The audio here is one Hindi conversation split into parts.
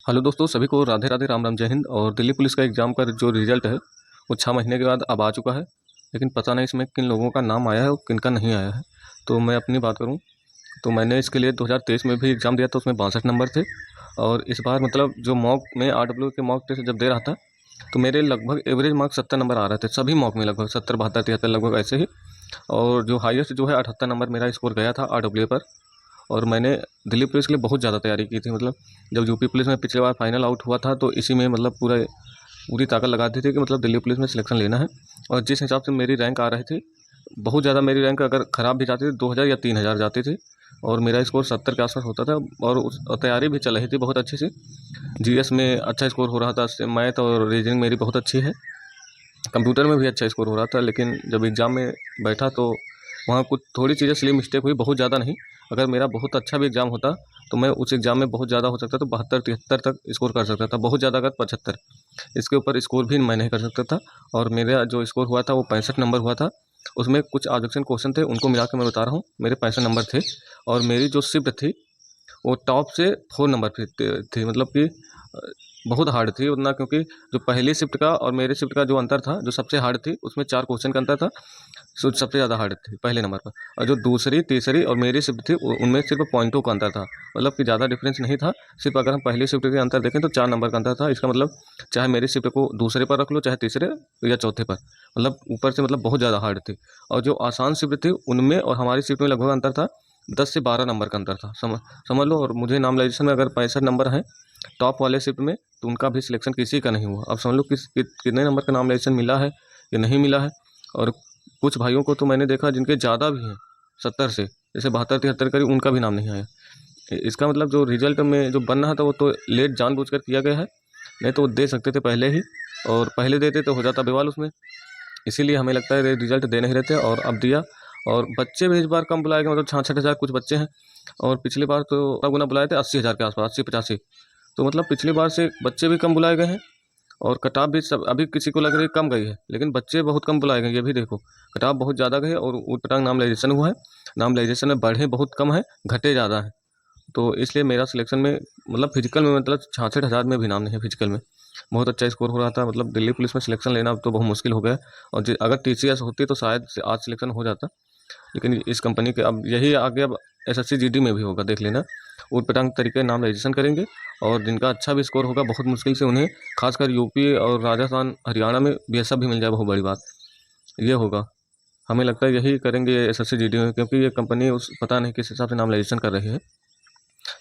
हेलो दोस्तों, सभी को राधे राधे, राम राम, जय हिंद। और दिल्ली पुलिस का एग्ज़ाम का जो रिजल्ट है वो 6 महीने के बाद अब आ चुका है। लेकिन पता नहीं इसमें किन लोगों का नाम आया है और किन का नहीं आया है। तो मैं अपनी बात करूं तो मैंने इसके लिए 2023 में भी एग्ज़ाम दिया था, उसमें 62 नंबर थे। और इस बार मतलब जो मॉक में RW के मॉक टेस्ट जब दे रहा था तो मेरे लगभग एवरेज मार्क्स 70 नंबर आ रहे थे सभी मॉक में, लगभग 70, 72, 73 लगभग ऐसे ही। और जो हाईएस्ट जो है 78 नंबर मेरा स्कोर गया था RW पर। और मैंने दिल्ली पुलिस के लिए बहुत ज़्यादा तैयारी की थी। मतलब जब यूपी पुलिस में पिछली बार फाइनल आउट हुआ था तो इसी में मतलब पूरी ताकत लगा दी थी कि मतलब दिल्ली पुलिस में सिलेक्शन लेना है। और जिस हिसाब से मेरी रैंक आ रही थी, बहुत ज़्यादा मेरी रैंक अगर ख़राब भी जाती थी 2000 या 3000 जाती थी। और मेरा स्कोर 70 के आसपास होता था। और तैयारी भी चल रही थी बहुत अच्छी सी। जीएस में अच्छा स्कोर हो रहा था, मैथ और रीजनिंग मेरी बहुत अच्छी है। कंप्यूटर में भी अच्छा स्कोर हो रहा था। लेकिन जब एग्ज़ाम में बैठा तो वहाँ कुछ थोड़ी चीज़ें सिली मिस्टेक हुई, बहुत ज़्यादा नहीं। अगर मेरा बहुत अच्छा भी एग्ज़ाम होता तो मैं उस एग्ज़ाम में बहुत ज़्यादा हो सकता था, 72, 73 तक स्कोर कर सकता था, बहुत ज़्यादा अगर 75। इसके ऊपर स्कोर भी मैं नहीं कर सकता था। और मेरा जो स्कोर हुआ था वो 65 नंबर हुआ था। उसमें कुछ ऑब्जेक्शन क्वेश्चन थे, उनको मिला के मैं बता रहा हूँ, मेरे 65 नंबर थे। और मेरी जो शिफ्ट थी वो टॉप से 4 नंबर पे थी, मतलब कि बहुत हार्ड थी उतना, क्योंकि जो पहली शिफ्ट का और मेरे शिफ्ट का जो अंतर था, जो सबसे हार्ड थी उसमें 4 क्वेश्चन का अंतर था। सो सबसे ज़्यादा हार्ड थी पहले नंबर पर। और जो दूसरी, तीसरी और मेरी शिफ्ट थी उनमें सिर्फ पॉइंटों का अंतर था। मतलब कि ज़्यादा डिफरेंस नहीं था। सिर्फ अगर हम पहली शिफ्ट के अंतर देखें तो 4 नंबर का अंतर था। इसका मतलब चाहे मेरी शिफ्ट को दूसरे पर रख लो, चाहे तीसरे या चौथे पर, मतलब ऊपर से मतलब बहुत ज़्यादा हार्ड थी। और जो आसान शिफ्ट थी उनमें और हमारी शिफ्ट में लगभग अंतर था 10 से 12 नंबर का अंतर था, समझ लो। और मुझे नॉर्मलाइजेशन में अगर 65 नंबर हैं टॉप वाले शिफ्ट में, तो उनका भी सिलेक्शन किसी का नहीं हुआ। अब समझ लो कितने नंबर का नॉर्मलाइजेशन मिला है या नहीं मिला है। और कुछ भाइयों को तो मैंने देखा जिनके ज़्यादा भी हैं, 70 से, जैसे 72, 73 करीब, उनका भी नाम नहीं आया। इसका मतलब जो रिजल्ट में जो बन रहा था वो तो लेट जानबूझकर किया गया है, नहीं तो वो दे सकते थे पहले ही। और पहले देते तो हो जाता बवाल उसमें। इसीलिए हमें लगता है रिजल्ट दे नहीं रहे थे और अब दिया। और बच्चे भी इस बार कम बुलाए गए, मतलब 66,000 कुछ बच्चे हैं। और पिछली बार तो गुना बुलाए थे 80,000 के आसपास, 80-85। तो मतलब पिछली बार से बच्चे भी कम बुलाए गए हैं। और कटाव भी सब अभी किसी को लग रही है कम गई है, लेकिन बच्चे बहुत कम बुलाए गए, ये भी देखो। कटाव बहुत ज़्यादा गई है और ऊटपटांग नामलाइजेशन हुआ है। नामलाइजेशन में बढ़े बहुत कम है, घटे ज़्यादा है। तो इसलिए मेरा सिलेक्शन में मतलब फिजिकल में मतलब 66,000 में भी नाम नहीं है फिजिकल में। बहुत अच्छा स्कोर हो रहा था। मतलब दिल्ली पुलिस में सिलेक्शन लेना अब तो बहुत मुश्किल हो गया है। और अगर TCS होती तो शायद से आज सिलेक्शन हो जाता। लेकिन इस कंपनी के अब यही आगे अब SSC GD में भी होगा, देख लेना। ऊटपटांग तरीके नाम रजिस्ट्रेशन करेंगे। और जिनका अच्छा भी स्कोर होगा बहुत मुश्किल से उन्हें, खासकर यूपी और राजस्थान, हरियाणा में BSF भी मिल जाए, बहुत बड़ी बात ये होगा। हमें लगता है यही करेंगे SSC GD में, क्योंकि ये कंपनी उस पता नहीं किस हिसाब से नाम रजिस्ट्रेशन कर रही है।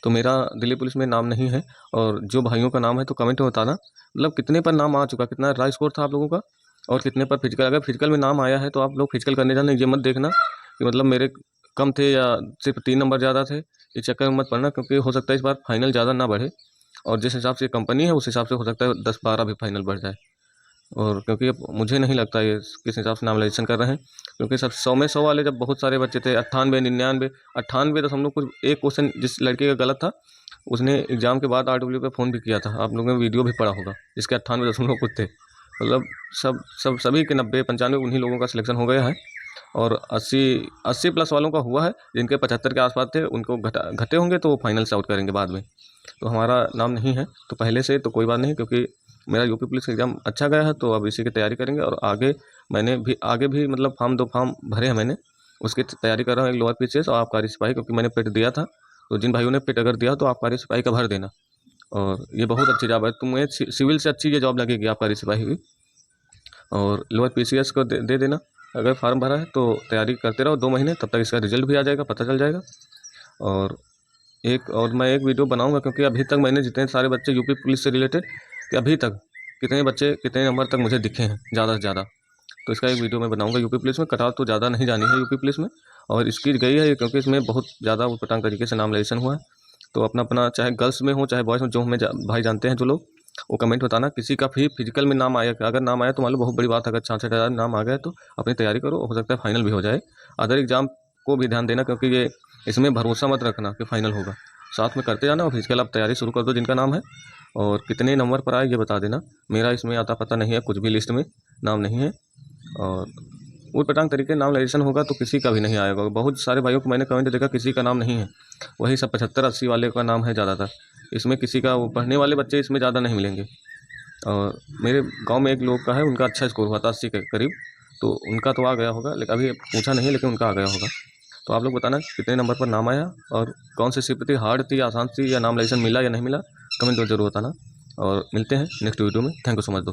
तो मेरा दिल्ली पुलिस में नाम नहीं है। और जो भाइयों का नाम है तो कमेंट में बताना, मतलब कितने पर नाम आ चुका, कितना राइट स्कोर था आप लोगों का, और कितने पर फिजिकल। अगर फिजिकल में नाम आया है तो आप लोग फिजिकल करने जाना, ये मत देखना कि मतलब मेरे कम थे या सिर्फ 3 नंबर ज़्यादा थे, इस चक्कर में मत पड़ना, क्योंकि हो सकता है इस बार फाइनल ज़्यादा ना बढ़े। और जिस हिसाब से कंपनी है उस हिसाब से हो सकता है 10-12 भी फाइनल बढ़ जाए। और क्योंकि अब मुझे नहीं लगता ये किस हिसाब से नामलाइजेशन कर रहे हैं, क्योंकि सब 100 में 100 वाले जब बहुत सारे बच्चे थे, 98, 99, 98 तो हम लोग कुछ, एक क्वेश्चन जिस लड़के का गलत था उसने एग्जाम के बाद RW पे फ़ोन भी किया था, आप लोगों ने वीडियो भी पड़ा होगा, जिसके 98 कुछ थे। मतलब सभी के 90-95 उन्हीं लोगों का सिलेक्शन हो गया है। और 80 प्लस वालों का हुआ है, जिनके 75 के आसपास थे उनको घटे होंगे तो वो फाइनल से आउट करेंगे बाद में। तो हमारा नाम नहीं है तो पहले से तो कोई बात नहीं, क्योंकि मेरा यूपी पुलिस का एग्ज़ाम अच्छा गया है तो अब इसी की तैयारी करेंगे। और आगे भी मतलब फॉर्म 2 फॉर्म भरे हैं मैंने, उसकी तैयारी कर रहा हूँ, एक लोअर PCS और आबकारी सिपाही, क्योंकि मैंने पेट दिया था। तो जिन भाइयों ने पेट अगर दिया तो आबकारी सिपाही का भर देना। और ये बहुत अच्छी जॉब है, तुम्हें सिविल से अच्छी ये जॉब लगेगी आबकारी सिपाही भी। और लोअर PCS को दे देना। अगर फार्म भरा है तो तैयारी करते रहो 2 महीने, तब तक इसका रिजल्ट भी आ जाएगा, पता चल जाएगा। और मैं एक वीडियो बनाऊंगा, क्योंकि अभी तक मैंने जितने सारे बच्चे यूपी पुलिस से रिलेटेड, कि अभी तक कितने बच्चे कितने नंबर तक मुझे दिखे हैं ज़्यादा से ज़्यादा, तो इसका एक वीडियो मैं बनाऊंगा। यूपी पुलिस में कटाव तो ज़्यादा नहीं जानी है यूपी पुलिस में, और इसकी गई है क्योंकि इसमें बहुत ज़्यादा उटपटांग तरीके से नाम रजिस्ट्रेशन हुआ है। तो अपना अपना, चाहे गर्ल्स में हो चाहे बॉयज़ में, जो हमें भाई जानते हैं जो लोग, वो कमेंट बताना किसी का भी फिजिकल में नाम आया। अगर नाम आया तो मान लो बहुत बड़ी बात है, अगर 66,000 नाम आ गए तो अपनी तैयारी करो, हो सकता है फाइनल भी हो जाए। अदर एग्ज़ाम को भी ध्यान देना, क्योंकि ये इसमें भरोसा मत रखना कि फाइनल होगा, साथ में करते जाना। और फिजिकल आप तैयारी शुरू कर दो जिनका नाम है। और कितने नंबर पर आए ये बता देना, मेरा इसमें आता पता नहीं है, कुछ भी लिस्ट में नाम नहीं है। और ऊटपटांग तरीके नाम रजिस्ट्रेशन होगा तो किसी का भी नहीं आएगा। बहुत सारे भाइयों को मैंने कमेंट देखा किसी का नाम नहीं है, वही सब 75-80 वाले का नाम है ज़्यादातर। इसमें किसी का वो पढ़ने वाले बच्चे इसमें ज़्यादा नहीं मिलेंगे। और मेरे गांव में एक लोग का है, उनका अच्छा स्कोर हुआ था 80 के करीब, तो उनका तो आ गया होगा, लेकिन अभी पूछा नहीं, लेकिन उनका आ गया होगा। तो आप लोग बताना कितने नंबर पर नाम आया और कौन सी शिफ्ट थी, हार्ड थी, आसान थी, या नाम लाइसेंस मिला या नहीं मिला, कमेंट में जरूर बताना। और मिलते हैं नेक्स्ट वीडियो में। थैंक यू सो मच दोस्तों।